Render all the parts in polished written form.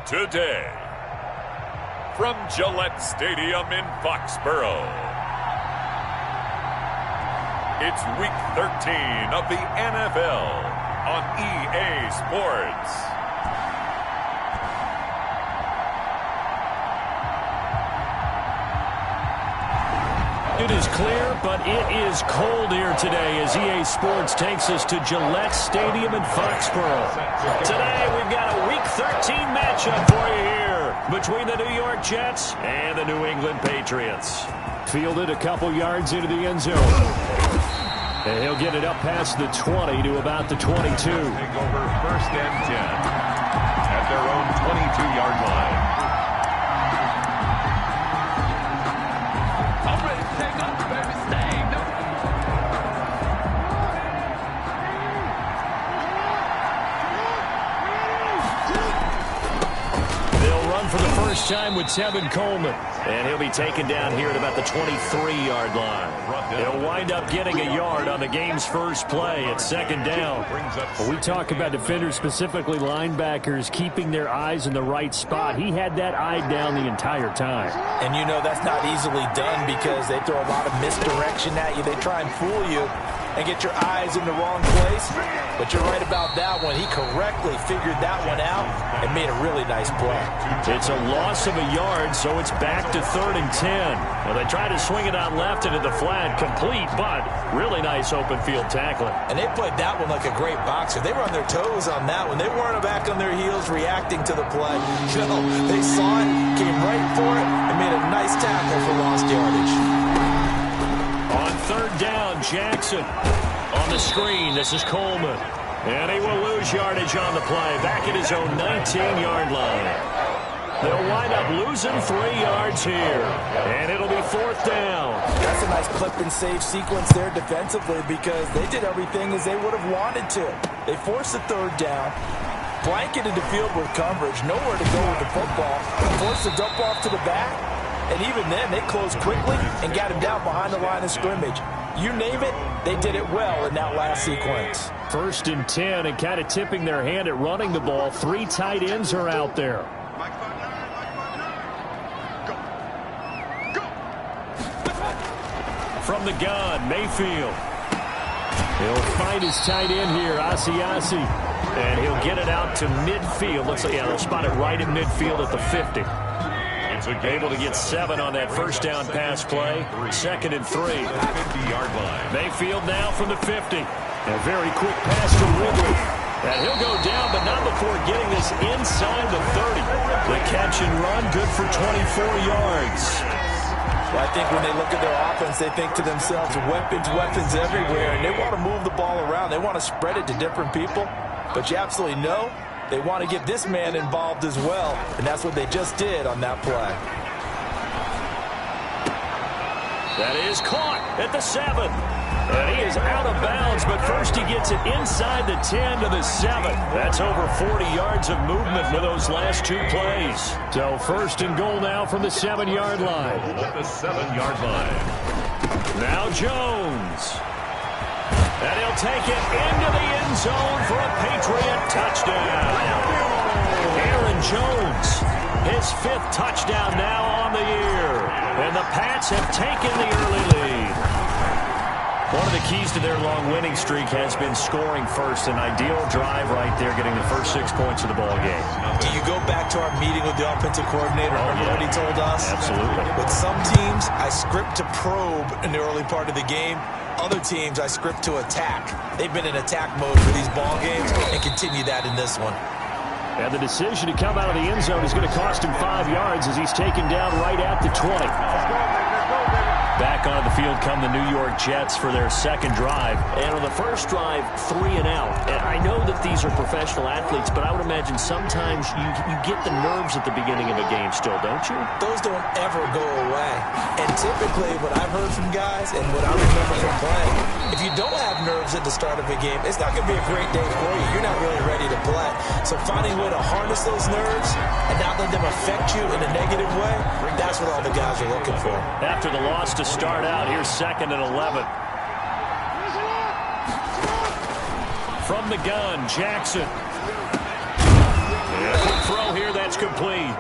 today. From Gillette Stadium in Foxborough, it's Week 13 of the NFL on EA Sports. It is clear, but it is cold here today as EA Sports takes us to Gillette Stadium in Foxborough. Today, we've got a Week 13 matchup for you here between the New York Jets and the New England Patriots. Fielded a couple yards into the end zone. And he'll get it up past the 20 to about the 22. Take over 1st and 10 at their own 22-yard line. For the first time with Tevin Coleman. And he'll be taken down here at about the 23-yard line. He'll wind up getting a yard on the game's first play at 2nd down. When we talk about defenders, specifically linebackers, keeping their eyes in the right spot. He had that eye down the entire time. And you know that's not easily done because they throw a lot of misdirection at you. They try and fool you and get your eyes in the wrong place. But you're right about that one. He correctly figured that one out and made a really nice play. It's a loss of a yard, so it's back to 3rd and 10. Well, they try to swing it out left into the flat, complete, but really nice open field tackling. And they played that one like a great boxer. They were on their toes on that one. They weren't back on their heels reacting to the play. No, they saw it, came right for it, and made a nice tackle for lost yardage. On 3rd down, Jackson on the screen. This is Coleman. And he will lose yardage on the play. Back at his own 19-yard line. They'll wind up losing 3 yards here. And it'll be 4th down. That's a nice clip and save sequence there defensively because they did everything as they would have wanted to. They forced the 3rd down, blanketed the field with coverage, nowhere to go with the football, forced the dump off to the back. And even then, they closed quickly and got him down behind the line of scrimmage. You name it, they did it well in that last sequence. 1st and 10 and kind of tipping their hand at running the ball. 3 tight ends are out there. From the gun, Mayfield. He'll find his tight end here, Asiasi. And he'll get it out to midfield. Looks like, yeah, they'll spot it right in midfield at the 50. Able to get 7 on that 1st down pass play. 2nd and 3. 50-yard line. Mayfield now from the 50. A very quick pass to Ridley. And he'll go down, but not before getting this inside the 30. The catch and run, good for 24 yards. Well, I think when they look at their offense, they think to themselves, weapons everywhere. And they want to move the ball around. They want to spread it to different people. But you absolutely know they want to get this man involved as well, and that's what they just did on that play. That is caught at the 7. And he is out of bounds, but first he gets it inside the 10 to the 7. That's over 40 yards of movement with those last 2 plays. So 1st and goal now from the 7-yard line. At the 7-yard line. Now Jones. And he'll take it into the end zone for a Patriot touchdown. Aaron Jones, his 5th touchdown now on the year. And the Pats have taken the early lead. One of the keys to their long winning streak has been scoring first. An ideal drive right there, getting the first 6 points of the ball game. Do you go back to our meeting with the offensive coordinator? Remember what he told us? Absolutely. With some teams, I script to probe in the early part of the game. Other teams, I script to attack. They've been in attack mode for these ball games and continue that in this one. And the decision to come out of the end zone is going to cost him 5 yards as he's taken down right at the 20. Back onto the field come the New York Jets for their 2nd drive. And on the first drive, 3 and out. And I know that these are professional athletes, but I would imagine sometimes you get the nerves at the beginning of a game still, don't you? Those don't ever go away. And typically what I've heard from guys and what I remember from playing, if you don't have nerves at the start of a game, it's not going to be a great day for you. You're not really ready to play. So finding a way to harness those nerves and not let them affect you in a negative way, that's what all the guys are looking for. After the loss to start out, here's 2nd and 11. From the gun, Jackson. And a quick throw here, that's complete.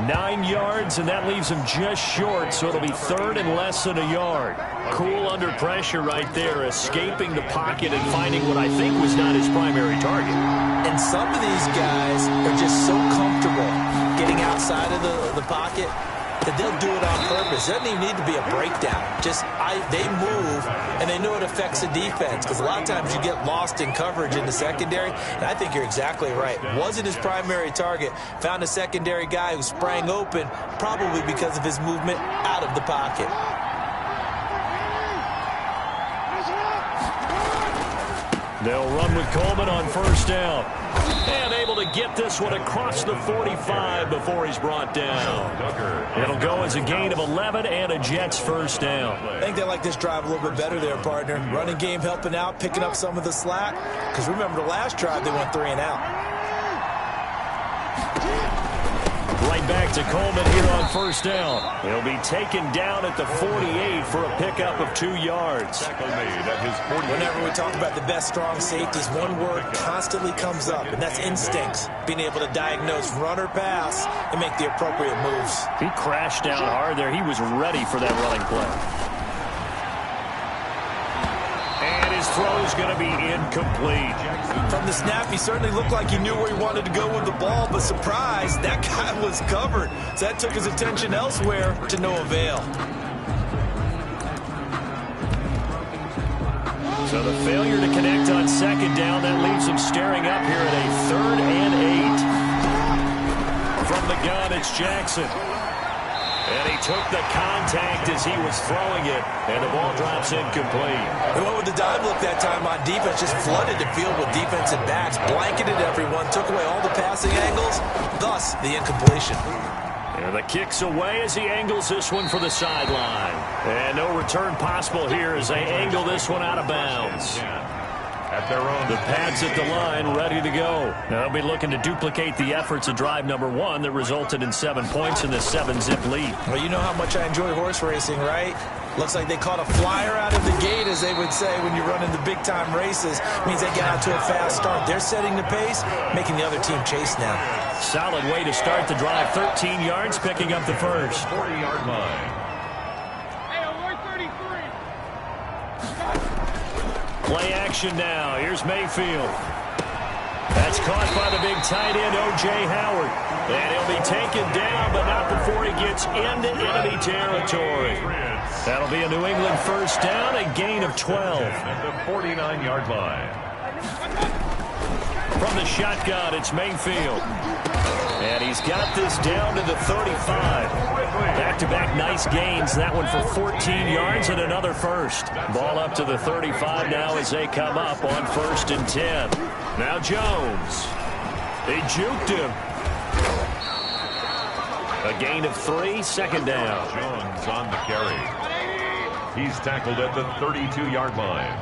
9 yards, and that leaves him just short, so it'll be third and less than a yard. Cool under pressure right there, escaping the pocket and finding what I think was not his primary target. And some of these guys are just so comfortable getting outside of the pocket that they'll do it on purpose. It doesn't even need to be a breakdown. They move, and they know it affects the defense, because a lot of times you get lost in coverage in the secondary, and I think you're exactly right. Wasn't his primary target. Found a secondary guy who sprang open, probably because of his movement out of the pocket. They'll run with Coleman on first down. And able to get this one across the 45 before he's brought down. It'll go as a gain of 11 and a Jets first down. I think they like this drive a little bit better there, partner. Running game helping out, picking up some of the slack. Because remember the last drive, they went 3 and out. Right back to Coleman here on first down. He'll be taken down at the 48 for a pickup of 2 yards. Whenever we talk about the best strong safeties, one word constantly comes up, and that's instincts. Being able to diagnose run or pass and make the appropriate moves. He crashed down hard there. He was ready for that running play. His throw is going to be incomplete. From the snap, he certainly looked like he knew where he wanted to go with the ball, but surprise, that guy was covered. So that took his attention elsewhere to no avail. So the failure to connect on second down, that leaves him staring up here at a 3rd and 8. From the gun, it's Jackson. And he took the contact as he was throwing it, and the ball drops incomplete. They went with the dive look that time on defense, just flooded the field with defensive backs, blanketed everyone, took away all the passing angles, thus the incompletion. And the kick's away as he angles this one for the sideline. And no return possible here as they angle this one out of bounds. At their own. The pads at the line ready to go. Now they'll be looking to duplicate the efforts of drive number 1 that resulted in 7 points in this 7-zip lead. Well, you know how much I enjoy horse racing, right? Looks like they caught a flyer out of the gate, as they would say when you're running the big-time races. Means they got out to a fast start. They're setting the pace, making the other team chase now. Solid way to start the drive. 13 yards, picking up the first. 40-yard line. Play action now. Here's Mayfield. That's caught by the big tight end, O.J. Howard. And he'll be taken down, but not before he gets into enemy territory. That'll be a New England first down, a gain of 12. At the 49-yard line. From the shotgun, it's Mayfield. And he's got this down to the 35. Back-to-back nice gains. That one for 14 yards and another first. Ball up to the 35 now as they come up on 1st and 10. Now Jones. They juked him. A gain of 3, second down. Jones on the carry. He's tackled at the 32-yard line.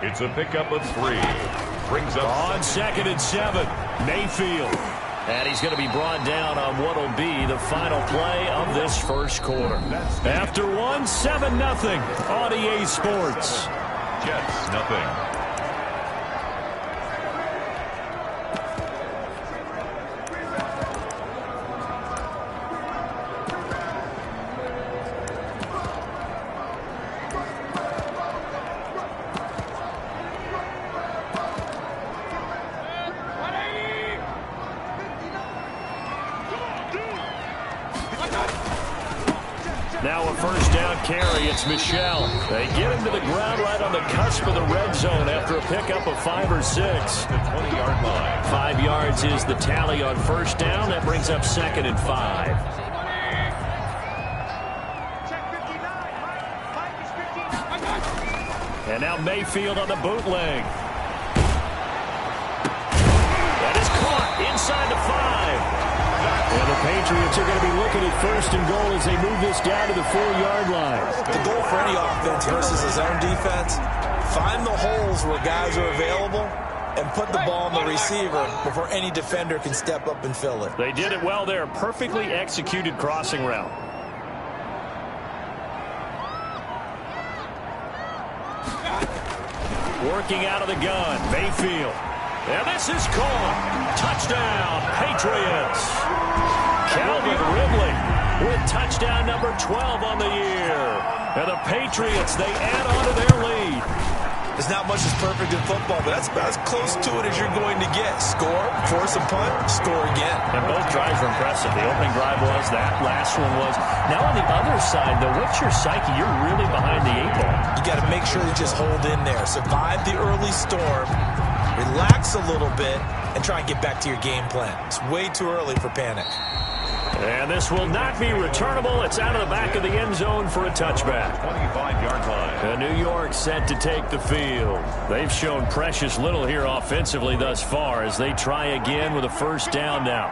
It's a pickup of 3. Brings up on 2nd and 7. Mayfield. And he's going to be brought down on what will be the final play of this first quarter. After 1, 7-0 on EA Sports. Jets, nothing. Now a first down carry. It's Michel. They get him to the ground right on the cusp of the red zone after a pickup of 5 or 6. The 20-yard line. 5 yards is the tally on first down. That brings up 2nd and 5. And now Mayfield on the bootleg. That is caught inside the 5. And the Patriots are going to be looking at 1st and goal as they move this down to the 4-yard line. The goal for any offense versus his own defense, find the holes where guys are available and put the ball on the receiver before any defender can step up and fill it. They did it well there. Perfectly executed crossing route. Working out of the gun, Mayfield. And this is caught. Touchdown, Patriots. Calvin Ridley with touchdown number 12 on the year. And the Patriots, they add on to their lead. There's not much that's perfect in football, but that's about as close to it as you're going to get. Score, force a punt, score again. And both drives were impressive. The opening drive was, that last one was. Now on the other side, though, what's your psyche? You're really behind the 8 ball. You got to make sure you just hold in there. Survive the early storm, relax a little bit, and try and get back to your game plan. It's way too early for panic. And this will not be returnable. It's out of the back of the end zone for a touchback. 25-yard line. And New York set to take the field. They've shown precious little here offensively thus far as they try again with a first down now.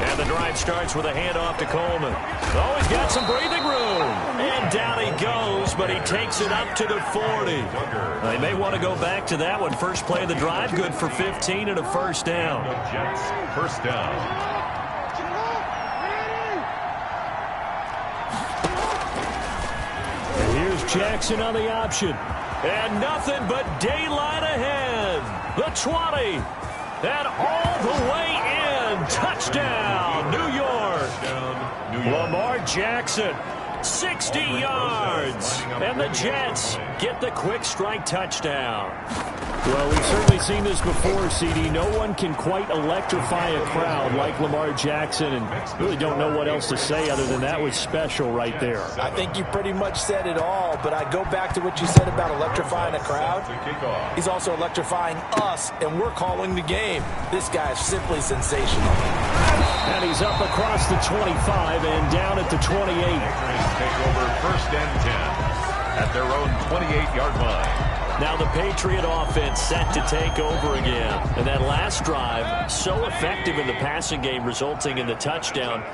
And the drive starts with a handoff to Coleman. Oh, he's got some breathing room. And down he goes, but he takes it up to the 40. They may want to go back to that one. First play of the drive, good for 15 and a first down. Jets, first down. And here's Jackson on the option. And nothing but daylight ahead. The 20. And all the way in. Touchdown, New York. Lamar Jackson, 60 yards. And the Jets get the quick strike touchdown. Well, we've certainly seen this before, CD. No one can quite electrify a crowd like Lamar Jackson, and really don't know what else to say other than that was special right there. I think you pretty much said it all, but I go back to what you said about electrifying a crowd. He's also electrifying us, and we're calling the game. This guy is simply sensational. And he's up across the 25 and down at the 28. Take over first and 10 at their own 28-yard line. Now the Patriot offense set to take over again. And that last drive, so effective in the passing game, resulting in the touchdown.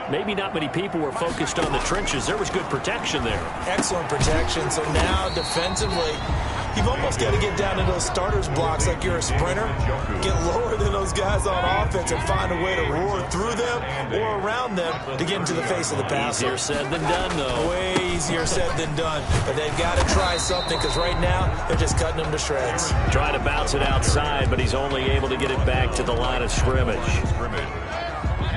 Maybe not many people were focused on the trenches. There was good protection there. Excellent protection. So now defensively, you've almost got to get down to those starters blocks like you're a sprinter. Get lower than those guys on offense and find a way to roar through them or around them to get into the face of the passer. Easier said than done, though. Way easier said than done. But they've got to try something because right now they're just cutting them to shreds. Trying to bounce it outside, but he's only able to get it back to the line of scrimmage.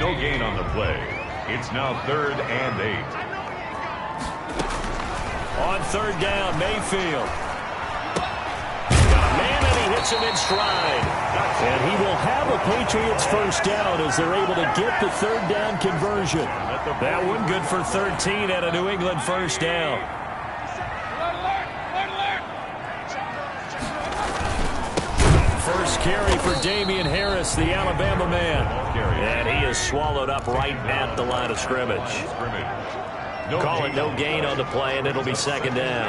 No gain on the play. It's now 3rd and 8. On 3rd down, Mayfield. Got a man, and he hits him in stride. And he will have a Patriots first down as they're able to get the 3rd down conversion. That one good for 13 at a New England first down. First carry for Damian Harris, the Alabama man. And he is swallowed up right at the line of scrimmage. Call it no gain on the play, and it'll be 2nd down.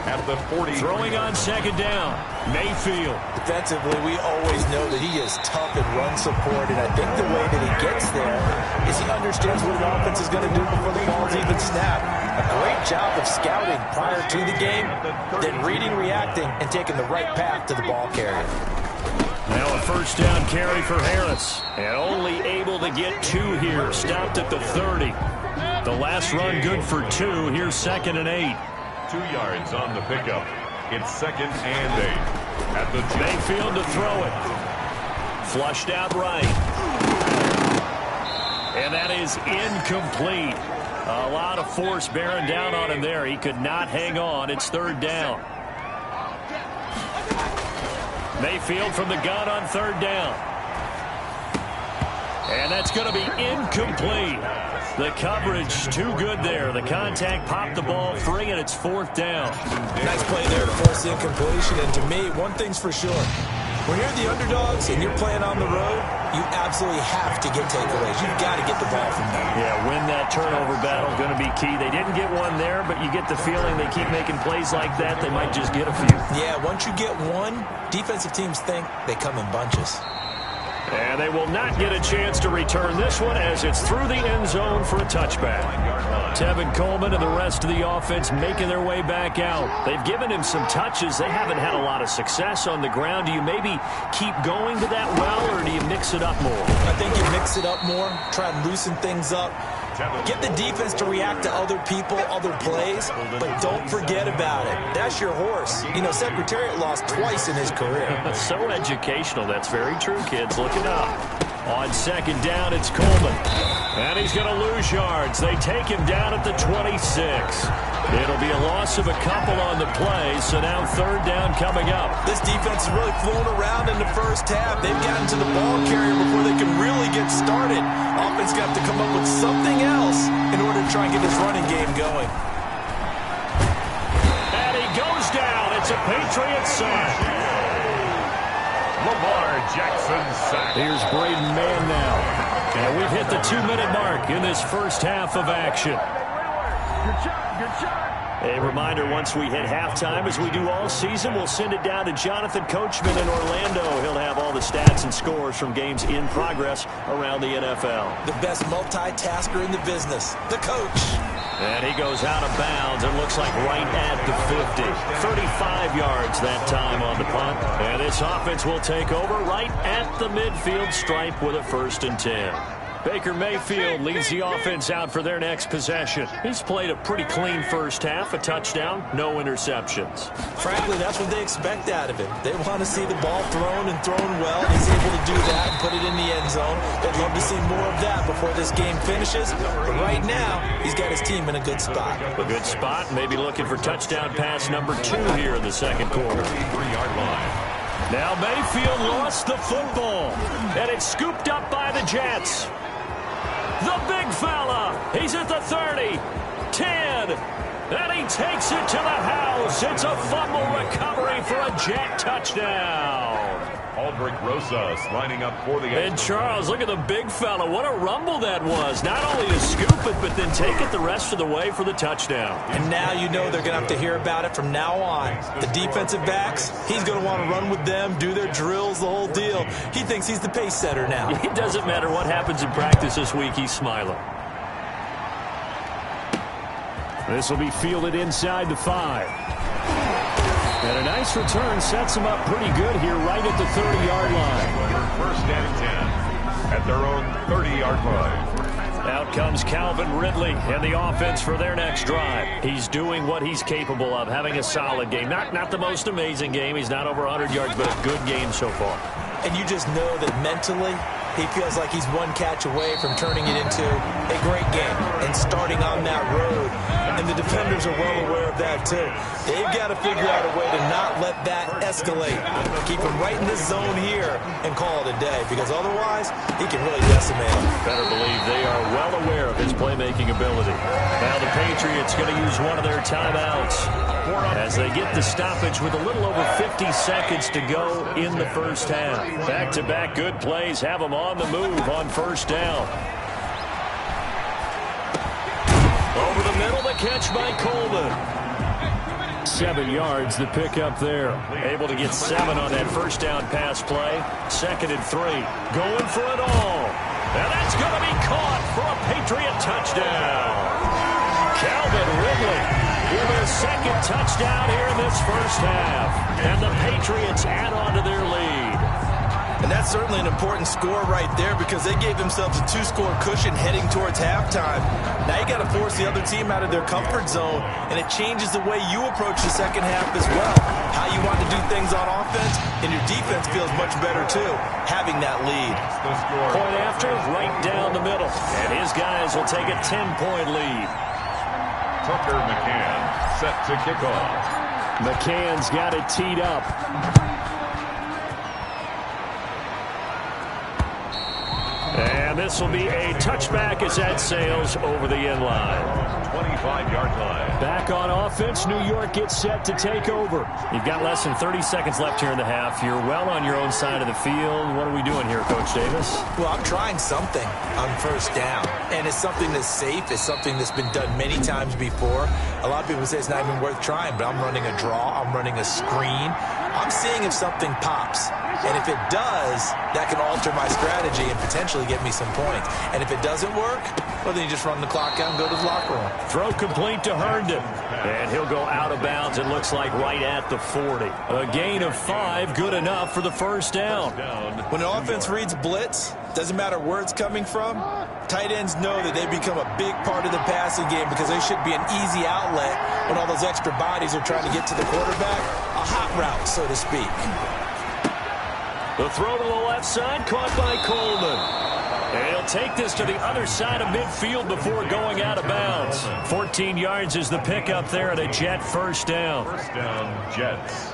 At the 40. Throwing on 2nd down, Mayfield. Defensively, we always know that he is tough in run support, and I think the way that he gets there is he understands what an offense is going to do before the ball's even snapped. A great job of scouting prior to the game, then reading, reacting, and taking the right path to the ball carrier. Now a first down carry for Harris, and only able to get 2 here, stopped at the 30. The last run good for 2. Here's 2nd and 8. 2 yards on the pickup. It's 2nd and 8. At the Mayfield to throw it. Flushed out right. And that is incomplete. A lot of force bearing down on him there. He could not hang on. It's 3rd down. Mayfield from the gun on 3rd down. And that's going to be incomplete. The coverage too good there. The contact popped the ball free, and it's 4th down. Nice play there to force the incompletion. And to me, one thing's for sure. When you're the underdogs and you're playing on the road, you absolutely have to get takeaways. You've got to get the ball from them. Yeah, win that turnover battle, going to be key. They didn't get one there, but you get the feeling they keep making plays like that, they might just get a few. Yeah, once you get one, defensive teams think they come in bunches. And they will not get a chance to return this one as it's through the end zone for a touchback. Tevin Coleman and the rest of the offense making their way back out. They've given him some touches. They haven't had a lot of success on the ground. Do you maybe keep going to that well, or do you mix it up more? I think you mix it up more, try and loosen things up. Get the defense to react to other people, other plays, but don't forget about it. That's your horse. You know, Secretariat lost twice in his career. So educational. That's very true, kids. Look it up. On second down, it's Coleman. And he's going to lose yards. They take him down at the 26. It'll be a loss of a couple on the play, so now third down coming up. This defense has really flown around in the first half. They've gotten to the ball carrier before they can really get started. Offense got to come up with something else in order to try and get this running game going. And he goes down. It's a Patriots sack. Lamar Jackson sack. Here's Braden Mann now. And we've hit the 2-minute mark in this first half of action. A reminder, once we hit halftime, as we do all season, we'll send it down to Jonathan Coachman in Orlando. He'll have all the stats and scores from games in progress around the NFL. The best multitasker in the business, the coach. And he goes out of bounds and looks like right at the 50. 35 yards that time on the punt. And this offense will take over right at the midfield stripe with a 1st and 10. Baker Mayfield leads the offense out for their next possession. He's played a pretty clean first half, a touchdown, no interceptions. Frankly, that's what they expect out of him. They want to see the ball thrown and thrown well. He's able to do that and put it in the end zone. They'd love to see more of that before this game finishes. But right now, he's got his team in a good spot. A good spot, maybe looking for touchdown pass number 2 here in the second quarter. 3-yard line. Now Mayfield lost the football, and it's scooped up by the Jets. The big fella, he's at the 30, 10, and he takes it to the house. It's a fumble recovery for a Jet touchdown. Aldrich Rosas lining up for the And Charles, look at the big fella. What a rumble that was. Not only to scoop it, but then take it the rest of the way for the touchdown. And now you know they're going to have to hear about it from now on. The defensive backs, he's going to want to run with them, do their drills, the whole deal. He thinks he's the pace setter now. It doesn't matter what happens in practice this week, he's smiling. This will be fielded inside the 5. And a nice return sets them up pretty good here right at the 30-yard line. 1st and 10 at their own 30-yard line. Out comes Calvin Ridley and the offense for their next drive. He's doing what he's capable of, having a solid game. Not the most amazing game. He's not over 100 yards, but a good game so far. And you just know that mentally, he feels like he's one catch away from turning it into a great game and starting on that road. And the defenders are well aware of that, too. They've got to figure out a way to not let that escalate. Keep him right in this zone here and call it a day, because otherwise, he can really decimate him. Better believe they are well aware of his playmaking ability. Now the Patriots going to use one of their timeouts as they get the stoppage with a little over 50 seconds to go in the first half. Back-to-back good plays have them on the move on 1st down. Over the middle, the catch by Coleman. 7 yards, the pickup there. Able to get 7 on that 1st down pass play. 2nd and 3. Going for it all. And that's going to be caught for a Patriot touchdown. Calvin Ridley with his 2nd touchdown here in this first half. And the Patriots add on to their lead. And that's certainly an important score right there, because they gave themselves a 2-score cushion heading towards halftime. Now you got to force the other team out of their comfort zone, and it changes the way you approach the second half as well. How you want to do things on offense, and your defense feels much better too, having that lead. Point after, right down the middle. And his guys will take a 10-point lead. Tucker McCann set to kick off. McCann's got it teed up. And this will be a touchback as that sails over the end line. 25-yard line. Back on offense, New York gets set to take over. You've got less than 30 seconds left here in the half. You're well on your own side of the field. What are we doing here, Coach Davis? Well, I'm trying something on 1st down. And it's something that's safe. It's something that's been done many times before. A lot of people say it's not even worth trying, but I'm running a draw. I'm running a screen. I'm seeing if something pops. And if it does, that can alter my strategy and potentially get me some points. And if it doesn't work, well, then you just run the clock out and go to the locker room. Throw complete to Herndon. And he'll go out of bounds, it looks like, right at the 40. A gain of 5, good enough for the first down. When an offense reads blitz, doesn't matter where it's coming from, tight ends know that they become a big part of the passing game because they should be an easy outlet when all those extra bodies are trying to get to the quarterback. A hot route, so to speak. The throw to the left side, caught by Coleman. And he'll take this to the other side of midfield before going out of bounds. 14 yards is the pickup there at a Jet first down. First down, Jets.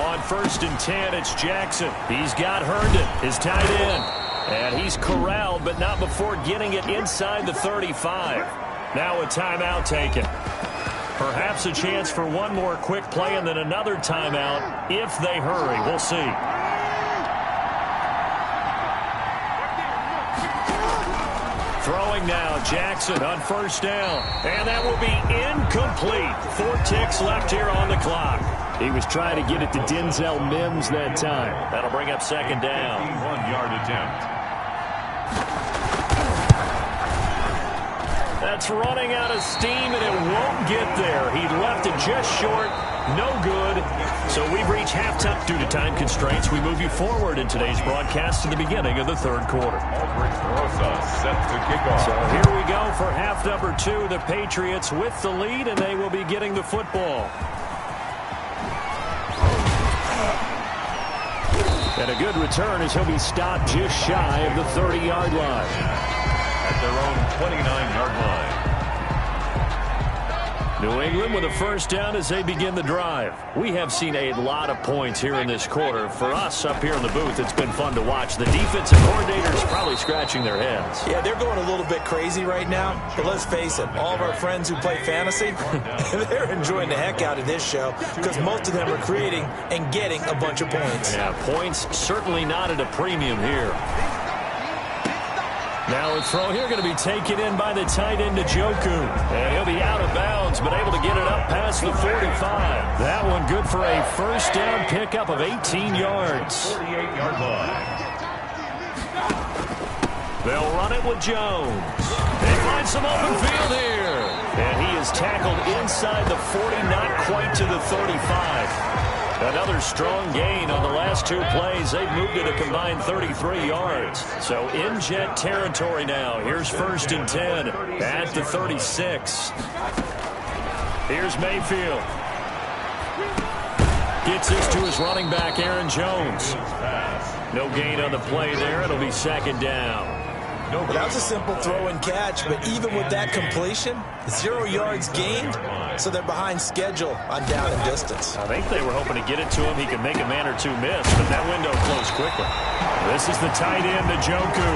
On 1st and 10, it's Jackson. He's got Herndon, his tight end. And he's corralled, but not before getting it inside the 35. Now a timeout taken. Perhaps a chance for one more quick play and then another timeout if they hurry. We'll see. Throwing now, Jackson on first down. And that will be incomplete. 4 ticks left here on the clock. He was trying to get it to Denzel Mims that time. That'll bring up second down. 51-yard attempt. That's running out of steam, and it won't get there. He left it just short. No good. So we've reached halftime. Due to time constraints, we move you forward in today's broadcast to the beginning of the third quarter. Aldrich Rosa set to kick off. So here we go for half number 2. The Patriots with the lead, and they will be getting the football. And a good return as he'll be stopped just shy of the 30-yard line. At their own 29-yard line. New England with a first down as they begin the drive. We have seen a lot of points here in this quarter. For us up here in the booth, it's been fun to watch. The defensive coordinators probably scratching their heads. Yeah, they're going a little bit crazy right now. But let's face it, all of our friends who play fantasy, they're enjoying the heck out of this show because most of them are creating and getting a bunch of points. Yeah, points certainly not at a premium here. Now a throw here going to be taken in by the tight end Njoku. And he'll be out of bounds, but able to get it up past the 45. That one good for a first down pickup of 18 yards. 48-yard line. They'll run it with Jones. They find some open field here. And he is tackled inside the 40, not quite to the 35. Another strong gain on the last 2 plays. They've moved it a combined 33 yards. So in Jet territory now. Here's 1st and 10 at the 36. Here's Mayfield. Gets this to his running back, Aaron Jones. No gain on the play there. It'll be second down. Well, that was a simple throw and catch, but even with that completion, 0 yards gained, so they're behind schedule on down and distance. I think they were hoping to get it to him. He could make a man or two miss, but that window closed quickly. This is the tight end, Njoku.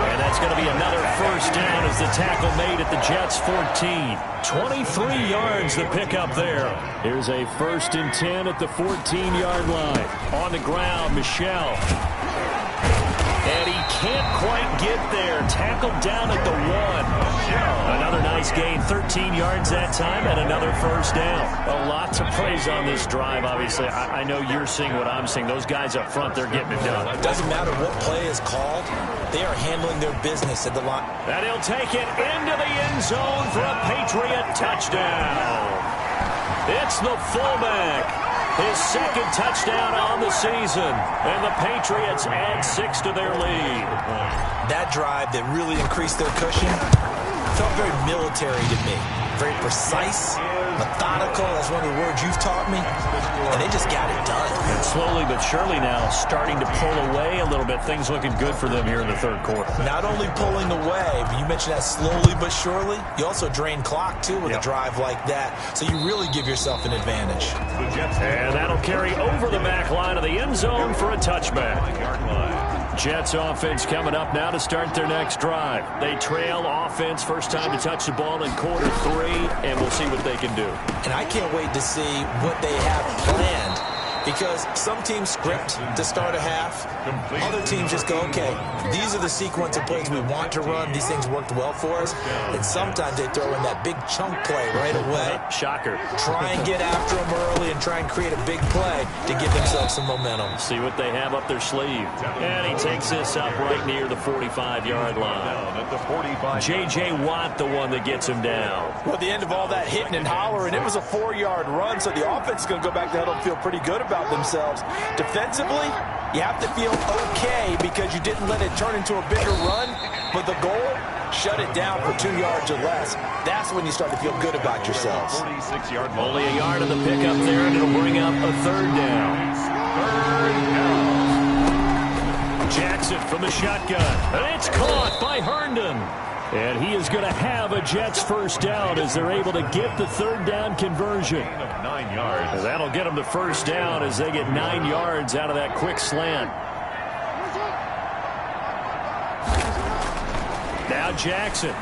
And that's going to be another first down as the tackle made at the Jets' 14. 23 yards the pickup there. Here's a 1st and 10 at the 14-yard line. On the ground, Michel. And he can't quite get there. Tackled down at the 1. Another nice gain, 13 yards that time, and another first down. A lot to praise on this drive, obviously. I know you're seeing what I'm seeing. Those guys up front, they're getting it done. It doesn't matter what play is called. They are handling their business at the line. And he'll take it into the end zone for a Patriot touchdown. It's the fullback. His second touchdown on the season. And the Patriots add 6 to their lead. That drive that really increased their cushion felt very military to me. Very precise, methodical. That's one of the words you've taught me. And they just got it done. And slowly but surely now starting to pull away a little bit. Things looking good for them here in the third quarter. Not only pulling away, but you mentioned that slowly but surely. You also drain clock, too, with a drive like that. So you really give yourself an advantage. And that'll carry over the back line of the end zone for a touchback. Jets offense coming up now to start their next drive. They trail offense, first time to touch the ball in quarter 3, and we'll see what they can do. And I can't wait to see what they have planned Because some teams script to start a half. Other teams just go, okay, these are the sequence of plays we want to run. These things worked well for us. And sometimes they throw in that big chunk play right away. Shocker. Try and get after them early and try and create a big play to give themselves some momentum. See what they have up their sleeve. And he takes this up right near the 45-yard line. J.J. Watt, the one that gets him down. Well, at the end of all that hitting and hollering, it was a 4-yard run, so the offense is going to go back to huddle and feel pretty good about themselves. Defensively, you have to feel okay because you didn't let it turn into a bigger run, but the goal, shut it down for 2 yards or less. That's when you start to feel good about yourselves. Only a yard of the pickup there, and it'll bring up a 3rd down. Jackson from the shotgun, and it's caught by Herndon. And he is going to have a Jets 1st down as they're able to get the 3rd down conversion. And that'll get them the 1st down as they get 9 yards out of that quick slant. Now Jackson.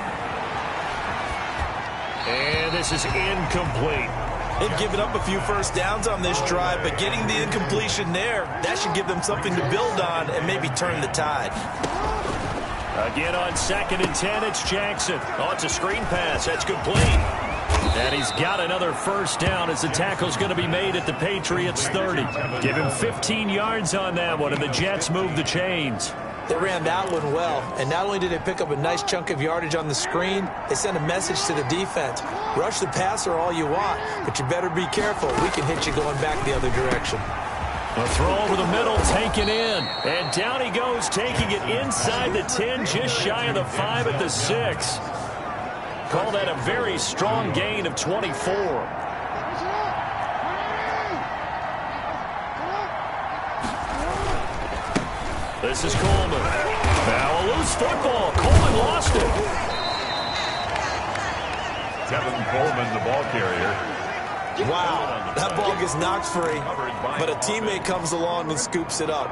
And this is incomplete. They've given up a few 1st downs on this drive, but getting the incompletion there, that should give them something to build on and maybe turn the tide. Again on 2nd and 10, it's Jackson. Oh, it's a screen pass. That's complete. And he's got another 1st down as the tackle's going to be made at the Patriots' 30. Give him 15 yards on that one, and the Jets move the chains. They ran that one well, and not only did they pick up a nice chunk of yardage on the screen, they sent a message to the defense. Rush the passer all you want, but you better be careful. We can hit you going back the other direction. A throw over the middle, taken in. And down he goes, taking it inside the 10, just shy of the 5 at the 6. Call that a very strong gain of 24. This is Coleman. Now a loose football. Coleman lost it. Tevin Coleman, the ball carrier. Wow, that ball gets knocked free, but a teammate comes along and scoops it up.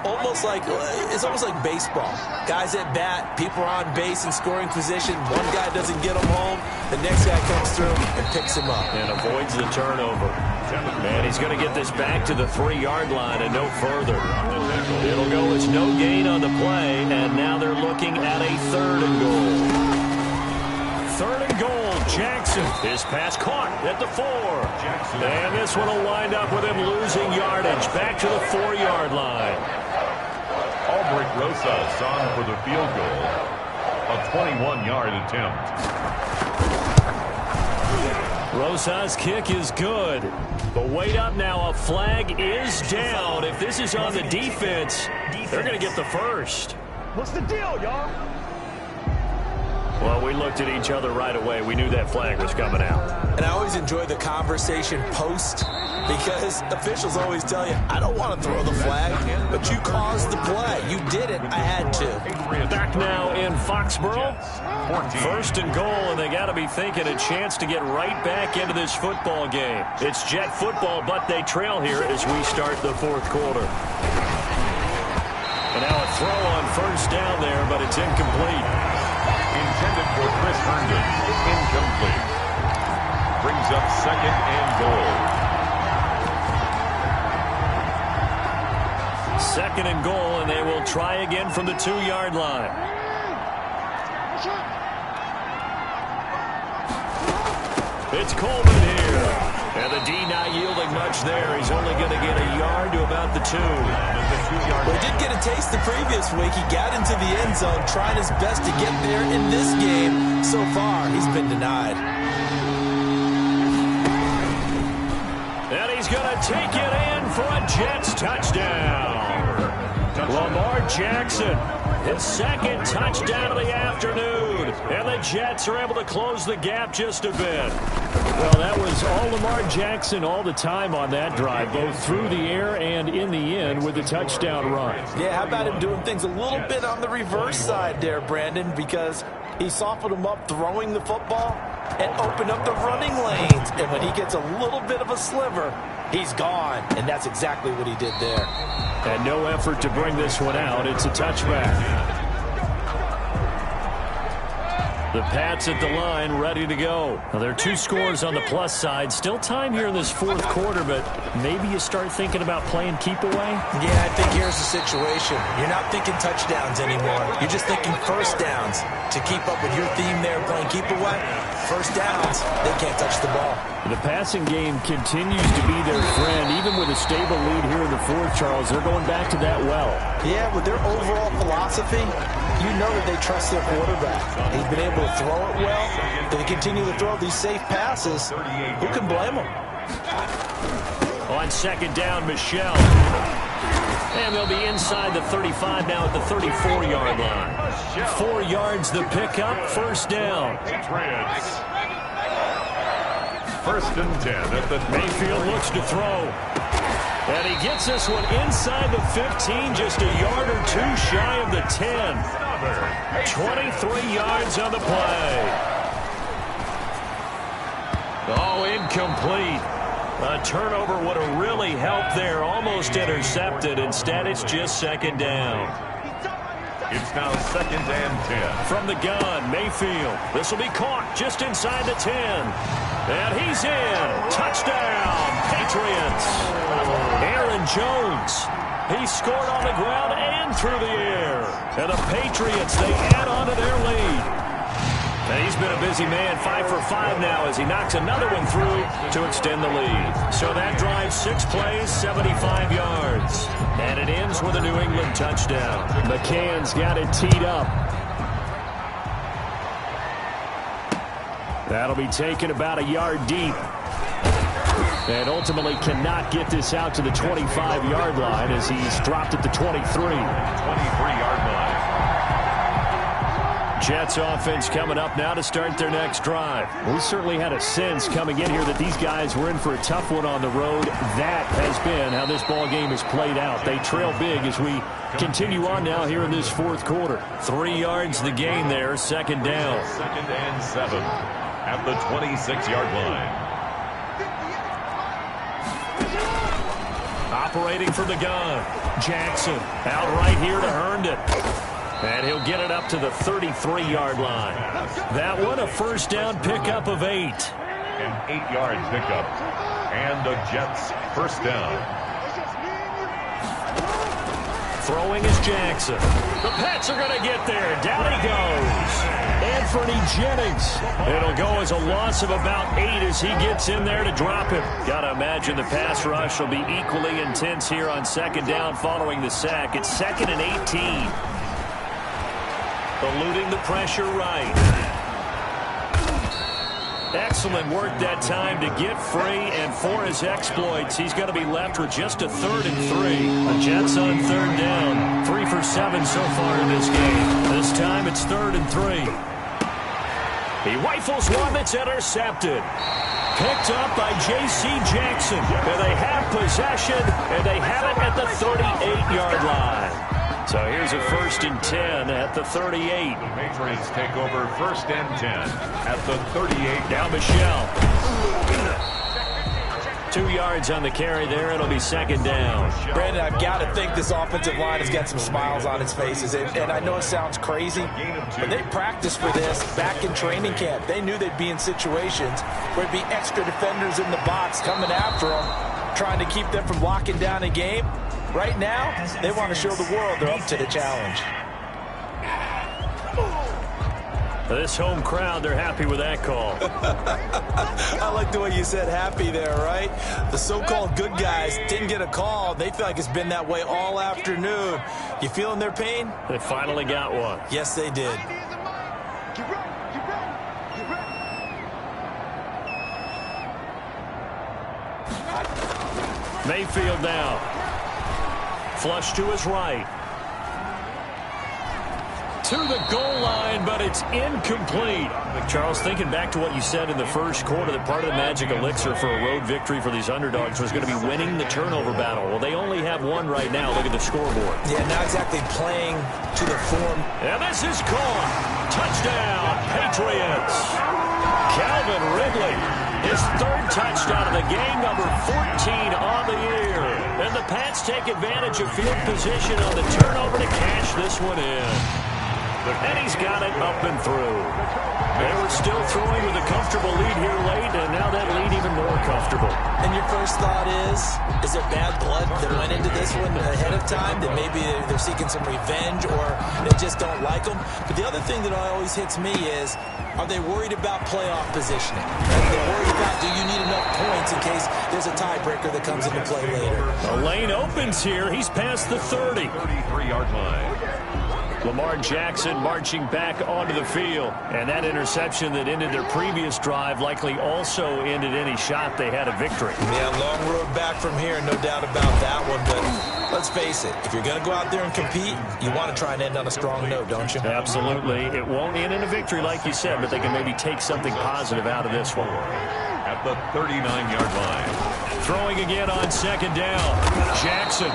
It's almost like baseball. Guys at bat, people are on base in scoring position. One guy doesn't get them home. The next guy comes through and picks him up. And avoids the turnover. Man, he's going to get this back to the 3-yard line and no further. It'll go as no gain on the play, and now they're looking at a 3rd and goal. 3rd and goal, Jackson. His pass caught at the 4. And this one will wind up with him losing yardage back to the 4-yard line. Albrecht Rosas on for the field goal. A 21-yard attempt. Rosas' kick is good. But wait up now, a flag is down. If this is on the defense, they're going to get the 1st. What's the deal, y'all? Well, we looked at each other right away. We knew that flag was coming out. And I always enjoy the conversation post because officials always tell you, I don't want to throw the flag, but you caused the play. You did it. I had to. Back now in Foxborough. 1st and goal, and they got to be thinking a chance to get right back into this football game. It's Jet football, but they trail here as we start the 4th quarter. And now a throw on 1st down there, but it's incomplete. Intended for Chris Herndon. Incomplete. Brings up 2nd and goal. 2nd and goal, and they will try again from the 2-yard line. It's Coleman here. And the D not yielding much there. He's only going to get a yard to about the 2. Well, he did get a taste the previous week. He got into the end zone, trying his best to get there in this game. So far, he's been denied. And he's going to take it in for a Jets touchdown. Lamar Jackson, his 2nd touchdown of the afternoon. And the Jets are able to close the gap just a bit. Well, that was all Lamar Jackson all the time on that drive, both through the air and in the end with the touchdown run. Yeah, how about him doing things a little bit on the reverse side there, Brandon, because he softened him up throwing the football and opened up the running lanes. And when he gets a little bit of a sliver, he's gone. And that's exactly what he did there. And no effort to bring this one out. It's a touchback. The Pats at the line, ready to go. Well, there are 2 scores on the plus side. Still time here in this fourth quarter, but maybe you start thinking about playing keep away? Yeah, I think here's the situation. You're not thinking touchdowns anymore. You're just thinking first downs. To keep up with your theme there, playing keep away, first downs, they can't touch the ball. The passing game continues to be their friend. Even with a stable lead here in the fourth, Charles, they're going back to that well. Yeah, with their overall philosophy, you know that they trust their quarterback. He's been able to throw it well. If they continue to throw these safe passes, who can blame them? On second down, Michelle. And they'll be inside the 35 now at the 34-yard line. 4 yards the pickup, first down. First and 10 at the Mayfield looks to throw. And he gets this one inside the 15, just a yard or 2 shy of the 10. 23 yards on the play. Oh, incomplete. A turnover would have really helped there. Almost intercepted. Instead, it's just second down. It's now second and 10. From the gun, Mayfield. This will be caught just inside the 10. And he's in. Touchdown, Patriots. Aaron Jones. He scored on the ground and through the air. And the Patriots, they add on to their lead. And he's been a busy man, 5 for 5 now as he knocks another one through to extend the lead. So that drives 6 plays, 75 yards. And it ends with a New England touchdown. McCann's got it teed up. That'll be taken about a yard deep. And ultimately cannot get this out to the 25-yard line as he's dropped at the 23. 23-yard line. Jets offense coming up now to start their next drive. We certainly had a sense coming in here that these guys were in for a tough one on the road. That has been how this ball game has played out. They trail big as we continue on now here in this fourth quarter. 3 yards the gain there, second down. Second and 7 at the 26-yard line. Operating from the gun. Jackson out right here to Herndon. And he'll get it up to the 33-yard line. That one a first down pickup of 8. An 8-yard pickup. And the Jets first down. Throwing is Jackson. The Pats are going to get there. Down he goes. Anthony Jennings. It'll go as a loss of about 8 as he gets in there to drop him. Got to imagine the pass rush will be equally intense here on second down following the sack. It's second and 18. Eluding the pressure right. Excellent work that time to get free, and for his exploits, he's going to be left with just a 3rd and 3. The Jets on third down. 3 for 7 so far in this game. This time it's 3rd and 3. He rifles one that's intercepted. Picked up by J.C. Jackson. And they have possession, and they have it at the 38-yard line. So here's a 1st and 10 at the 38. The Patriots take over 1st and 10 at the 38. Now Michelle. 2 yards on the carry there. It'll be second down. Brandon, I've got to think this offensive line has got some smiles on its faces. And I know it sounds crazy, but they practiced for this back in training camp. They knew they'd be in situations where there'd be extra defenders in the box coming after them, trying to keep them from locking down a game. Right now, they want to show the world they're up to the challenge. This home crowd, they're happy with that call. I like the way you said happy there, right? The so-called good guys didn't get a call. They feel like it's been that way all afternoon. You feeling their pain? They finally got one. Yes, they did. Mayfield now. Flush to his right. To the goal line, but it's incomplete. Charles, thinking back to what you said in the first quarter, that part of the magic elixir for a road victory for these underdogs was going to be winning the turnover battle. Well, they only have one right now. Look at the scoreboard. Yeah, not exactly playing to the form. And this is caught. Touchdown, Patriots. Calvin Ridley, his 3rd touchdown of the game, number 14 on the year. And the Pats take advantage of field position on the turnover to cash this one in. And he's got it up and through. They were still throwing with a comfortable lead here late, and now that lead even more comfortable. And your first thought is there bad blood that went into this one ahead of time, that maybe they're seeking some revenge or they just don't like them? But the other thing that always hits me is, are they worried about playoff positioning? Are they worried about, do you need enough points in case there's a tiebreaker that comes into play later? The lane opens here. He's past the 30. 33-yard line. Lamar Jackson marching back onto the field. And that interception that ended their previous drive likely also ended any shot they had a victory. Yeah, long road back from here, no doubt about that one. But let's face it, if you're going to go out there and compete, you want to try and end on a strong note, don't you? Absolutely. It won't end in a victory like you said, but they can maybe take something positive out of this one. At the 39-yard line. Throwing again on second down. Jackson.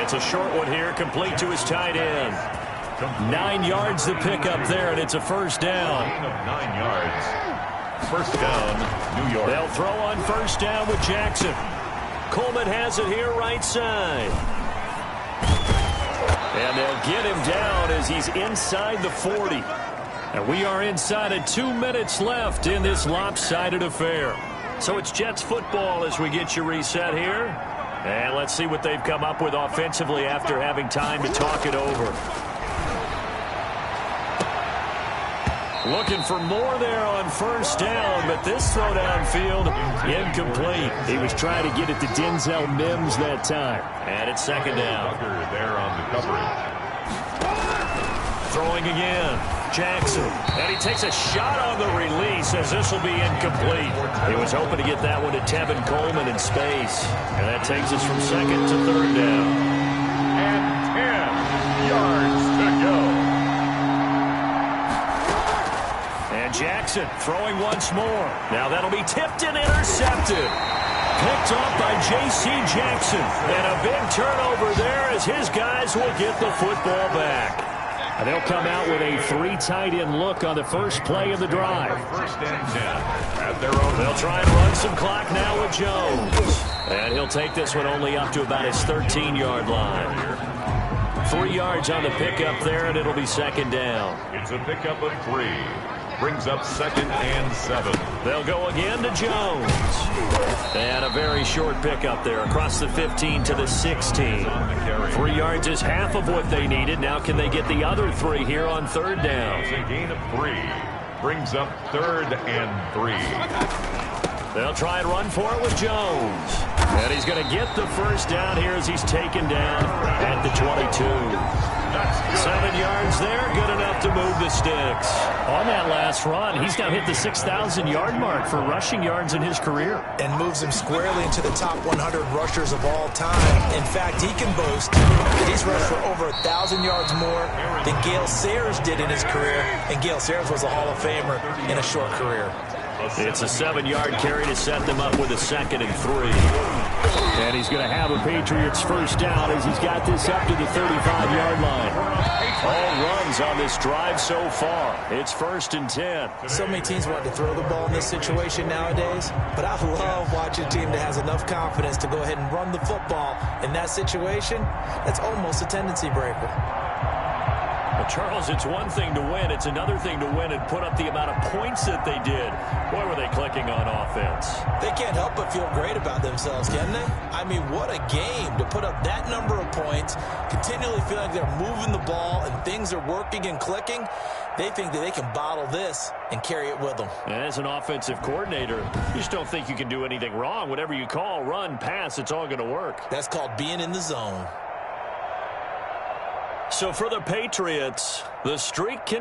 It's a short one here, complete to his tight end. 9 yards to pick up there, and it's a first down. Gain of 9 yards. First down, New York. They'll throw on first down with Jackson. Coleman has it here right side. And they'll get him down as he's inside the 40. And we are inside of 2 minutes left in this lopsided affair. So it's Jets football as we get you reset here. And let's see what they've come up with offensively after having time to talk it over. Looking for more there on first down, but this throw downfield incomplete. He was trying to get it to Denzel Mims that time. And it's second down. There on the coverage. Throwing again. Jackson. And he takes a shot on the release as this will be incomplete. He was hoping to get that one to Tevin Coleman in space. And that takes us from second to third down. And 10 yards to go. Jackson throwing once more. Now that'll be tipped and intercepted. Picked off by J.C. Jackson. And a big turnover there as his guys will get the football back. And they'll come out with a 3 tight end look on the first play of the drive. First and 10 at their own. They'll try and run some clock now with Jones. And he'll take this one only up to about his 13-yard line. 3 yards on the pickup there, and it'll be second down. It's a pickup of 3. Brings up second and 7. They'll go again to Jones. And a very short pickup there across the 15 to the 16. 3 yards is half of what they needed. Now can they get the other 3 here on third down? It's a gain of 3. Brings up third and 3. They'll try and run for it with Jones. And he's going to get the first down here as he's taken down at the 22. 7 yards there, good enough to move the sticks. On that last run, he's now hit the 6,000-yard mark for rushing yards in his career. And moves him squarely into the top 100 rushers of all time. In fact, he can boast that he's rushed for over 1,000 yards more than Gale Sayers did in his career. And Gale Sayers was a Hall of Famer in a short career. It's a 7-yard carry to set them up with a second and 3. And he's going to have a Patriots first down as he's got this up to the 35-yard line. All runs on this drive so far. It's first and 10. So many teams want to throw the ball in this situation nowadays, but I love watching a team that has enough confidence to go ahead and run the football. In that situation, that's almost a tendency breaker. Well, Charles, it's one thing to win. It's another thing to win and put up the amount of points that they did. Boy, were they clicking on offense. They can't help but feel great about themselves, can they? I mean, what a game to put up that number of points, continually feel like they're moving the ball and things are working and clicking. They think that they can bottle this and carry it with them. And as an offensive coordinator, you just don't think you can do anything wrong. Whatever you call, run, pass, it's all going to work. That's called being in the zone. So for the Patriots, the streak can